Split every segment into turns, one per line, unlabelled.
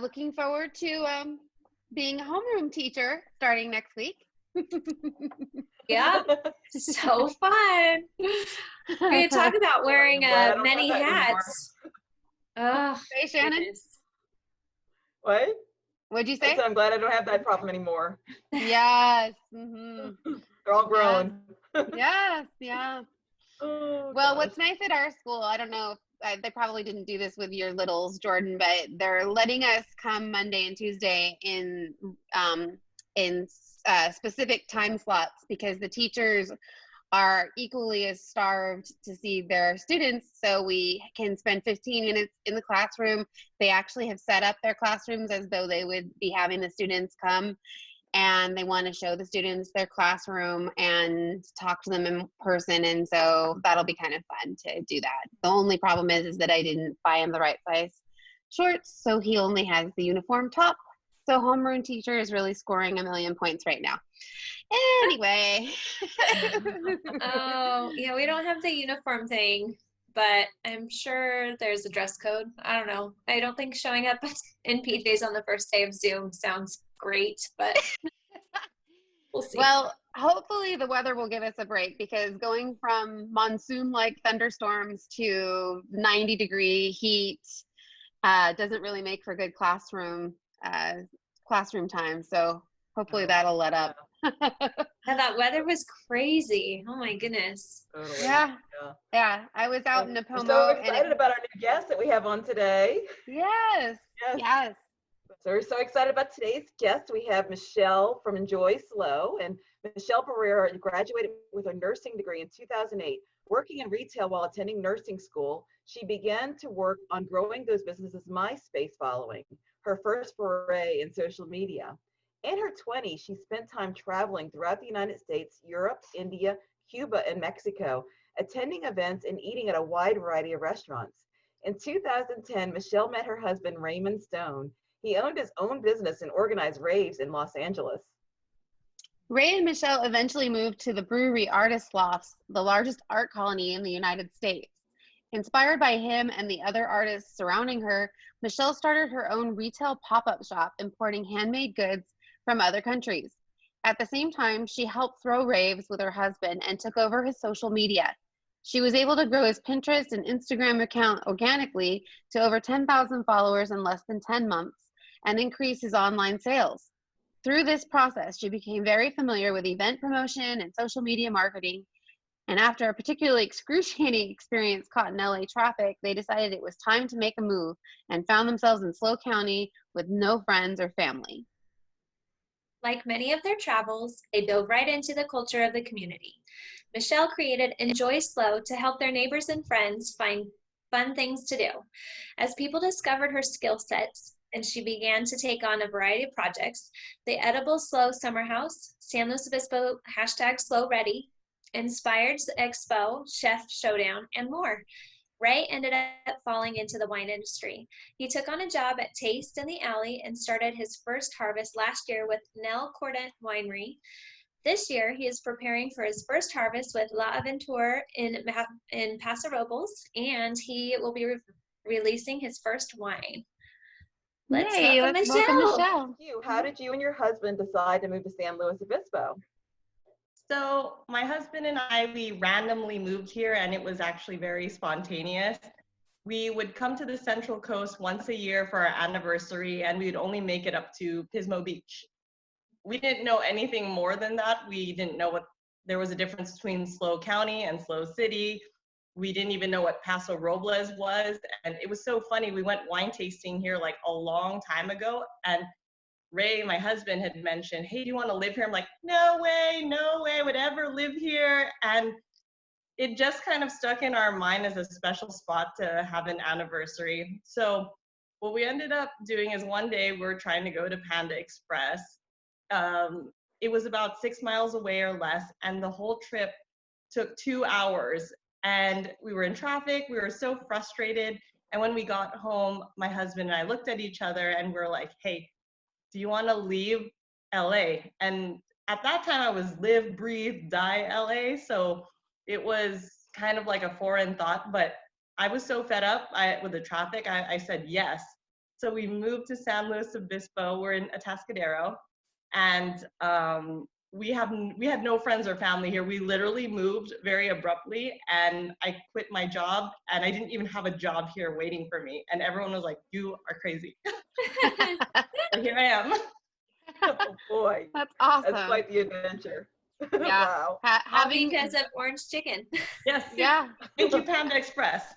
Looking forward to being a homeroom teacher starting next week.
Yep. So fun. We talk about wearing many hats. Oh,
Hey, Shannon.
goodness.
What?
What'd you
I
say?
said I'm glad I don't have that problem anymore.
Yes. Mm-hmm.
They're all grown.
Yes. Yeah.
Oh,
Well,
gosh.
what's nice at our school, I don't know if they probably didn't do this with your littles, Jordan, but they're letting us come Monday and Tuesday in specific time slots because the teachers are equally as starved to see their students, so we can spend 15 minutes in the classroom. They actually have set up their classrooms as though they would be having the students come, and they want to show the students their classroom and talk to them in person, and so that'll be kind of fun to do that. The only problem is that I didn't buy him the right size shorts, so he only has the uniform top. So homeroom teacher is really scoring a million points right now. Anyway.
Oh, yeah, we don't have the uniform thing, but I'm sure there's a dress code. I don't know. I don't think showing up in PJs on the first day of Zoom sounds great, but we'll see.
Well, hopefully the weather will give us a break, because going from monsoon-like thunderstorms to 90-degree heat doesn't really make for good classroom time. So hopefully that'll let up.
Yeah, that weather was crazy. Oh my goodness.
Totally.
Yeah. I was out in
We're
Napomo.
so excited about our new guest that we have on today.
Yes.
So we're so excited about today's guest. We have Michelle from Enjoy SLO, and Michelle Berrera graduated with a nursing degree in 2008. Working in retail while attending nursing school, she began to work on growing those businesses' MySpace following, her first foray in social media. In her 20s, she spent time traveling throughout the United States, Europe, India, Cuba, and Mexico, attending events and eating at a wide variety of restaurants. In 2010, Michelle met her husband, Raymond Stone. He owned his own business and organized raves in Los Angeles.
Ray and Michelle eventually moved to the Brewery Artist Lofts, the largest art colony in the United States. Inspired by him and the other artists surrounding her, Michelle started her own retail pop-up shop importing handmade goods from other countries. At the same time, she helped throw raves with her husband and took over his social media. She was able to grow his Pinterest and Instagram account organically to over 10,000 followers in less than 10 months and increase his online sales. Through this process, she became very familiar with event promotion and social media marketing. And after a particularly excruciating experience caught in LA traffic, they decided it was time to make a move and found themselves in SLO County with no friends or family.
Like many of their travels, they dove right into the culture of the community. Michelle created Enjoy SLO to help their neighbors and friends find fun things to do. As people discovered her skill sets and she began to take on a variety of projects, the Edible SLO Summer House, San Luis Obispo #SLO Ready, Inspired Expo, Chef Showdown, and more. Ray ended up falling into the wine industry. He took on a job at Taste in the Alley and started his first harvest last year with Nel Cordent Winery. This year, he is preparing for his first harvest with La Aventura in Paso Robles, and he will be releasing his first wine. Let's welcome Michelle.
How did you and your husband decide to move to San Luis Obispo?
So my husband and I, we randomly moved here, and it was actually very spontaneous. We would come to the Central Coast once a year for our anniversary, and we'd only make it up to Pismo Beach. We didn't know anything more than that. We didn't know what there was a difference between SLO County and SLO City. We didn't even know what Paso Robles was. And it was so funny. We went wine tasting here like a long time ago, and Ray, my husband, had mentioned, hey, do you want to live here? I'm like, no way, would ever live here. And it just kind of stuck in our mind as a special spot to have an anniversary. So what we ended up doing is one day we're trying to go to Panda Express. It was about 6 miles away or less, and the whole trip took 2 hours. And we were in traffic, we were so frustrated. And when we got home, my husband and I looked at each other and we're like, hey, do you want to leave LA? And at that time I was live, breathe, die LA. So it was kind of like a foreign thought, but I was so fed up with the traffic. I said yes. So we moved to San Luis Obispo. We're in Atascadero, and we had no friends or family here. We literally moved very abruptly, and I quit my job, and I didn't even have a job here waiting for me. And everyone was like, "You are crazy." But here I am.
Oh boy,
That's
that's
awesome.
quite the adventure.
Yeah.
Wow.
All
Having,
because of orange chicken.
Yes.
yeah.
Thank you, Panda Express.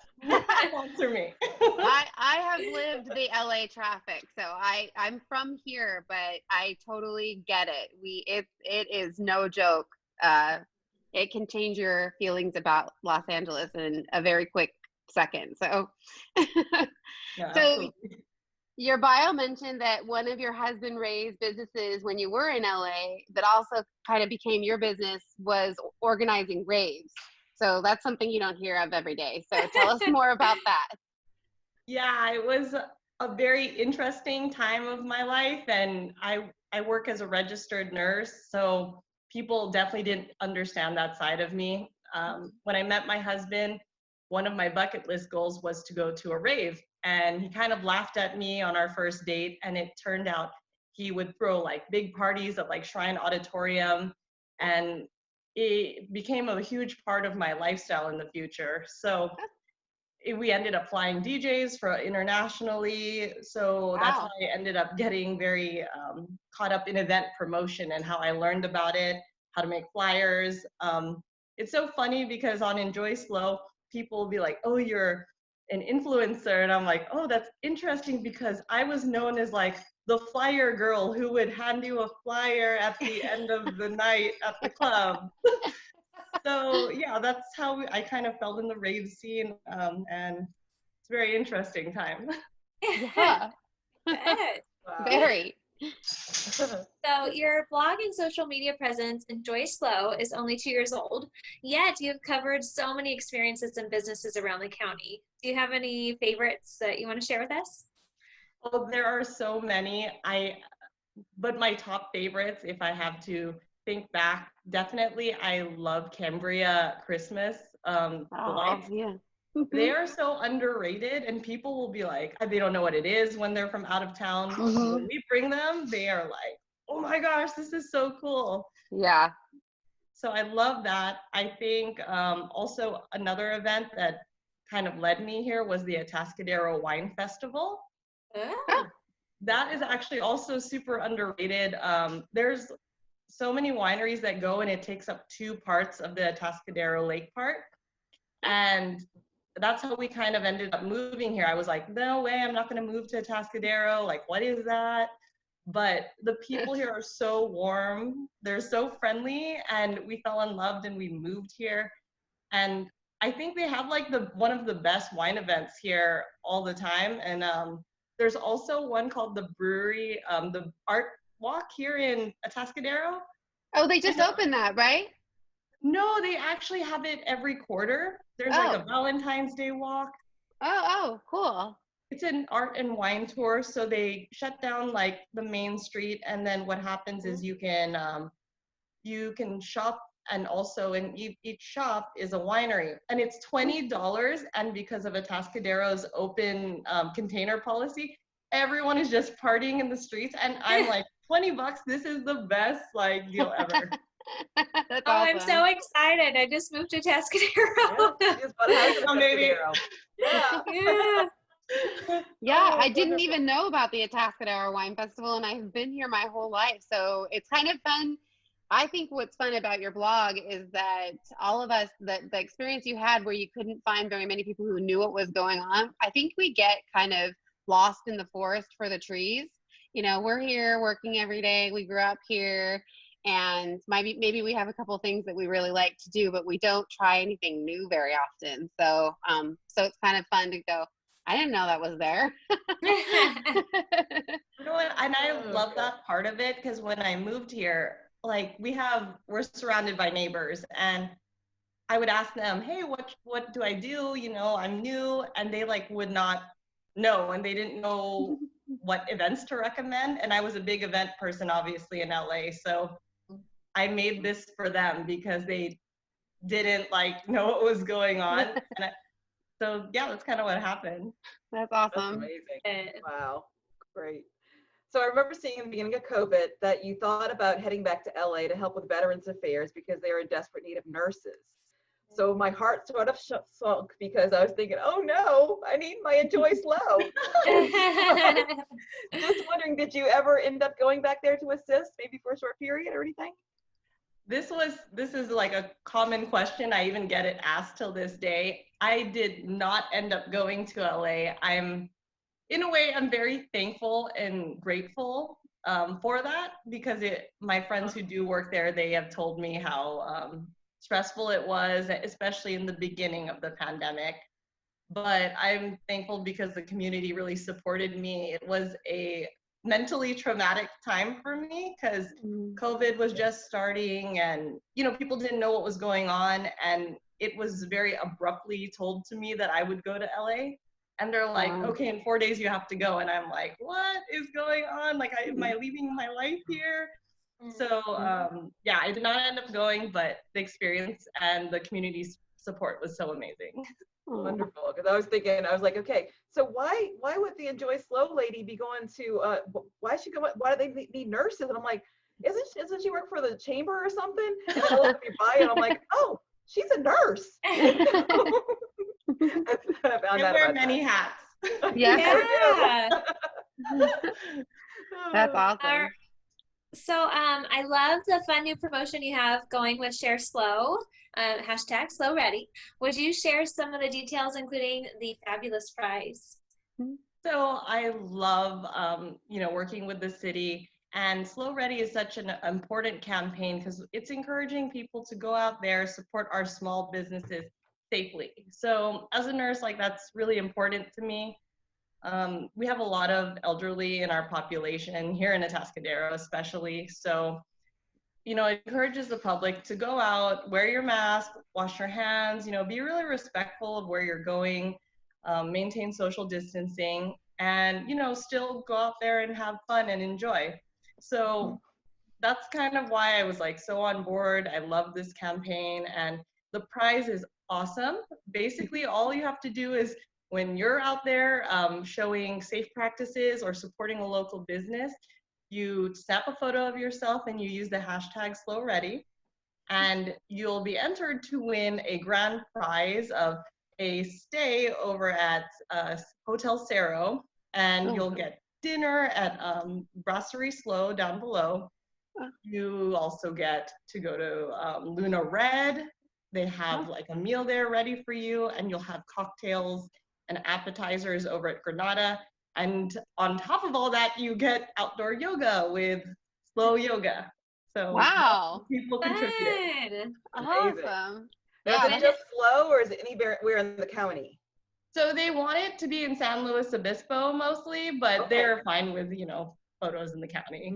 Sponsor me.
I have lived the LA traffic, so I'm from here, but I totally get it. It is no joke. It can change your feelings about Los Angeles in a very quick second. So,
Yeah,
so
absolutely.
your bio mentioned that one of your husband raised businesses when you were in LA that also kind of became your business was organizing raves. So that's something you don't hear of every day. So tell us more about that.
Yeah, it was a very interesting time of my life, and I work as a registered nurse, so people definitely didn't understand that side of me. When I met my husband, one of my bucket list goals was to go to a rave, and he kind of laughed at me on our first date, and it turned out he would throw like big parties at like Shrine Auditorium, and it became a huge part of my lifestyle in the future. So we ended up flying DJs for internationally. So that's how
Wow.
I ended up getting very caught up in event promotion and how I learned about it, how to make flyers. It's so funny because on Enjoy Slow, people will be like, "Oh, you're an influencer," and I'm like, "Oh, that's interesting," because I was known as like the flyer girl who would hand you a flyer at the end of the night at the club. So yeah, that's how I kind of fell in the rave scene, and it's a very interesting time.
Yeah.
Good.
Wow.
Very.
So your blog and social media presence, Enjoy Slow, is only 2 years old, yet you've covered so many experiences and businesses around the county. Do you have any favorites that you want to share with us?
Well, there are so many. But my top favorites, if I have to think back, definitely I love Cambria Christmas, the
Oh,
lights.
yeah.
They
Hmm.
are so underrated, and people will be like, they don't know what it is when they're from out of town. When
Hmm.
we bring them, they are like, "Oh my gosh, this is so cool."
Yeah.
So I love that. I think also another event that kind of led me here was the Atascadero Wine Festival.
Oh,
Oh,
That is actually also super underrated. There's so many wineries that go, and it takes up 2 parts of the Atascadero Lake Park. And that's how we kind of ended up moving here. I was like, no way, I'm not going to move to Atascadero. Like, what is that? But the people here are so warm. They're so friendly, and we fell in love and we moved here. And I think they have like one of the best wine events here all the time. And there's also one called the Brewery, the Art Walk here in Atascadero.
oh, they
I
just
know.
opened that, right?
No, they actually have it every quarter. There's like a
Oh,
Valentine's Day walk.
oh, cool.
It's an art and wine tour, so they shut down like the main street, and then what happens is you can shop, and also in each shop is a winery, and it's $20. And because of Atascadero's open container policy, everyone is just partying in the streets, and I'm like, $20, this is the best like deal ever.
That's
oh, I'm so
awesome.
excited. I just moved to
Yeah,
Atascadero.
she just bought a house in
Oh, maybe.
Atascadero. Yeah.
Yeah.
Yeah,
Oh,
I didn't
wonderful.
even know about the Atascadero Wine Festival, and I've been here my whole life. So it's kind of fun. I think what's fun about your blog is that all of us, the experience you had where you couldn't find very many people who knew what was going on, I think we get kind of lost in the forest for the trees. You know, we're here working every day. We grew up here, and maybe we have a couple things that we really like to do, but we don't try anything new very often. So, so it's kind of fun to go, I didn't know that was there.
You know what? And I
Oh,
love
good.
that part of it, because when I moved here, like we're surrounded by neighbors, and I would ask them, "Hey, what do I do? You know, I'm new," and they like would not know, and they didn't know what events to recommend. And I was a big event person, obviously, in LA, so I made this for them because they didn't like know what was going on. So yeah, that's kind of what happened.
That's
That's
awesome.
amazing.
Good.
Wow. Great. So I remember seeing in the beginning of COVID that you thought about heading back to LA to help with Veterans Affairs because they were in desperate need of nurses. So my heart sort of sunk because I was thinking, oh no, I need my Enjoy Slow. Just wondering, did you ever end up going back there to assist, maybe for a short period or anything?
This is like a common question. I even get it asked till this day. I did not end up going to LA. In a way, I'm very thankful and grateful for that, because my friends who do work there, they have told me how stressful it was, especially in the beginning of the pandemic. But I'm thankful because the community really supported me. It was a mentally traumatic time for me because COVID was just starting, and people didn't know what was going on, and it was very abruptly told to me that I would go to LA. And they're like, okay, in 4 days you have to go. And I'm like, what is going on? Like, am I leaving my life here? So yeah, I did not end up going, but the experience and the community's support was so amazing.
Wonderful. Because I was thinking, I was like, okay, so why would the Enjoy Slow lady be going to, why do they need nurses? And I'm like, isn't she work for the chamber or something? And I look at your bio and I'm like, oh, she's a nurse.
I wear many hats.
Yeah. That's awesome.
So I love the fun new promotion you have going with Share Slow, hashtag Slow Ready. Would you share some of the details, including the fabulous prize?
So I love, working with the city, and Slow Ready is such an important campaign because it's encouraging people to go out there, support our small businesses safely. So as a nurse, that's really important to me. We have a lot of elderly in our population here in Atascadero, especially. So, it encourages the public to go out, wear your mask, wash your hands, be really respectful of where you're going, maintain social distancing, and, still go out there and have fun and enjoy. So that's kind of why I was so on board. I love this campaign, and the prize is awesome. Basically, all you have to do is, when you're out there showing safe practices or supporting a local business, you snap a photo of yourself and you use the hashtag SlowReady, and you'll be entered to win a grand prize of a stay over at Hotel Cerro, and you'll get dinner at Brasserie Slow down below. You also get to go to Luna Red. They have a meal there ready for you, and you'll have cocktails and appetizers over at Granada. And on top of all that, you get outdoor yoga with Slow Yoga. So
wow,
people contribute.
Awesome.
Now, is it just Slow, or is it anywhere in the county?
So they want it to be in San Luis Obispo mostly, but they're fine with, photos in the county.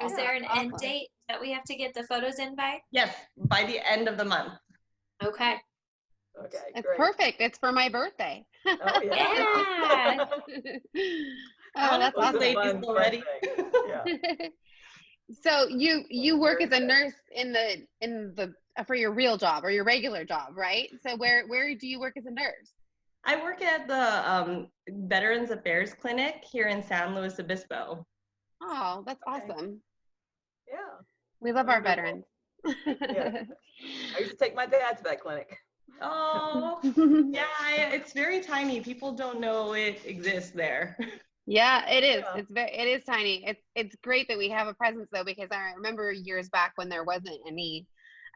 Is there an end date that we have to get the photos in by?
Yes, by the end of the month.
Okay.
Okay,
it's
great.
Perfect. It's for my birthday.
Oh yeah.
That's awesome.
Ladies already.
Yeah.
So you work as a nurse in the for your real job or your regular job, right? So where do you work as a nurse?
I work at the Veterans Affairs Clinic here in San Luis Obispo.
Oh, that's awesome.
Yeah.
We love our veterans.
Yeah. I used to take my dad to that clinic.
Oh, yeah, it's very tiny. People don't know it exists there.
Yeah, it is.
Yeah.
It is tiny. It's great that we have a presence though, because I remember years back when there wasn't any,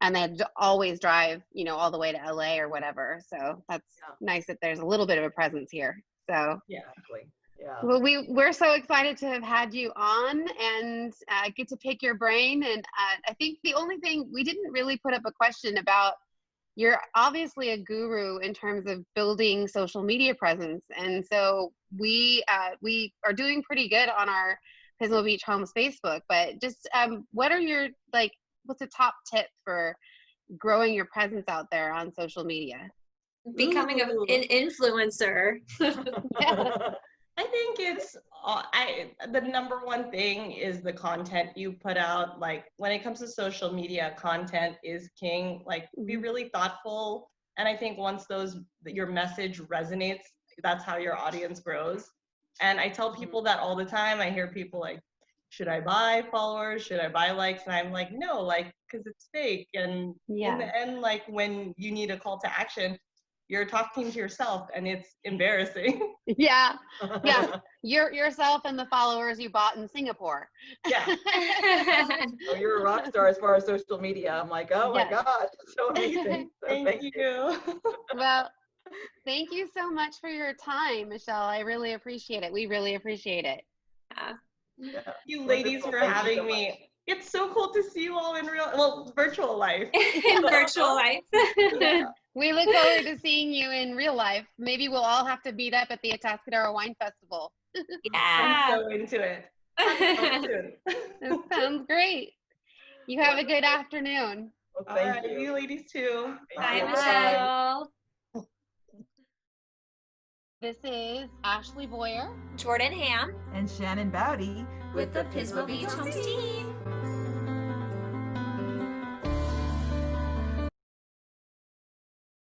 and they had to always drive, all the way to LA or whatever. So that's nice that there's a little bit of a presence here. So
yeah, exactly. Yeah.
Well, we're so excited to have had you on and get to pick your brain. And I think the only thing we didn't really put up a question about, you're obviously a guru in terms of building social media presence. And so we are doing pretty good on our Pismo Beach Homes Facebook, but just what are your, what's a top tip for growing your presence out there on social media?
Becoming an influencer.
I think it's the number one thing is the content you put out. When it comes to social media, content is king. Be really thoughtful, and I think once your message resonates, that's how your audience grows. And I tell people that all the time. I hear people like, should I buy followers? Should I buy likes? And I'm like, no, like, because it's fake. And in the end, like when you need a call to action, you're talking to yourself and it's embarrassing.
Yeah. Yourself and the followers you bought in Singapore.
Yeah.
Oh, you're a rock star as far as social media. I'm like, oh my gosh, so amazing. So
Thank you.
Well, thank you so much for your time, Michelle. I really appreciate it. We really appreciate it.
Yeah.
You ladies for having me. It's so cool to see you all in virtual life.
In virtual life.
Yeah.
We look forward to seeing you in real life. Maybe we'll all have to meet up at the Atascadero Wine Festival.
Yeah.
I'm so into it.
That sounds great. You have a good afternoon.
Well,
All
thank
right,
you.
you ladies too.
Bye,
Bye.
Michelle.
This is Ashley Boyer,
Jordan Hamm
And Shannon Bowdey
with the Pismo Beach Homes team.